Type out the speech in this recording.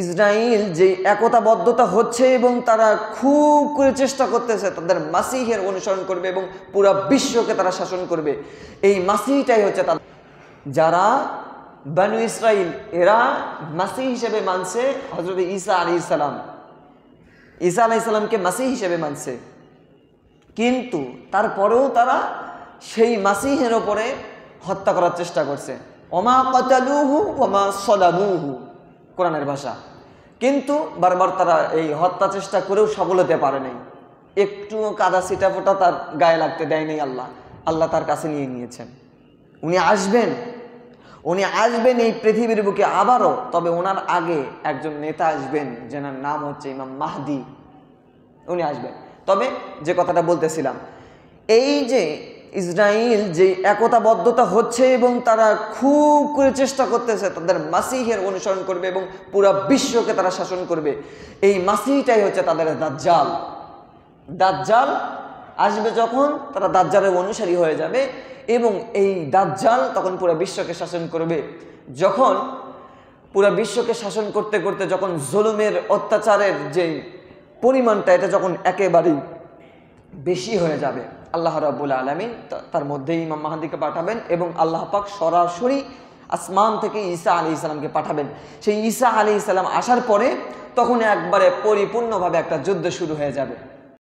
Israel যে একতাবদ্ধতা হচ্ছে এবং তারা খুব করে চেষ্টা করতেছে তাদের মাসিহের অনুসরণ করবে এবং পুরো বিশ্বকে তারা শাসন করবে, এই মাসিহটাই হচ্ছে তাদের। যারা বানু ইসরাইল এরা মাসিহ হিসেবে মানছে হযরত ঈসা আলাইহিস সালাম, ঈসা আলাইহিস সালামকে মাসিহ হিসেবে মানছে, কিন্তু তারপরেও তারা সেই মাসিহের ওপরে হত্যা করার চেষ্টা করছে। ওমা কাতালুহু ওমা সালাবুহু কোরআনের ভাষা। কিন্তু বারবার তারা এই হত্যা চেষ্টা করেও সফল হতে পারে নাই, একটুও কাদা ছিটা ফোটা তার গায়ে লাগতে দেয় নাই আল্লাহ। আল্লাহ তার কাছে নিয়ে নিয়েছেন। উনি আসবেন এই পৃথিবীর বুকে আবারও, তবে ওনার আগে একজন নেতা আসবেন যেনার নাম হচ্ছে ইমাম মাহদি, উনি আসবেন। তবে যে কথাটা বলতেছিলাম, এই যে ইসরায়েল যে একতাবদ্ধতা হচ্ছে এবং তারা খুব করে চেষ্টা করতেছে তাদের মাসিহের অনুসরণ করবে এবং পুরো বিশ্বকে তারা শাসন করবে, এই মাসিহটাই হচ্ছে তাদের দাজ্জাল। দাজ্জাল আসবে যখন, তারা দাজ্জালের অনুসারী হয়ে যাবে এবং এই দাজ্জাল তখন পুরো বিশ্বকে শাসন করবে। যখন পুরো বিশ্বকে শাসন করতে করতে যখন জুলুমের অত্যাচারের যে পরিমাণটা এটা যখন একেবারেই বেশি হয়ে যাবে, আল্লাহ রাব্বুল আলামিন তার মধ্যেই ইমাম মাহদিকে পাঠাবেন এবং আল্লাহ পাক সরাসরি আসমান থেকে ঈসা আলাইহিস সালামকে পাঠাবেন। সেই ঈসা আলাইহিস সালাম আসার পরে তখন একবারে পরিপূর্ণভাবে একটা যুদ্ধ শুরু হয়ে যাবে।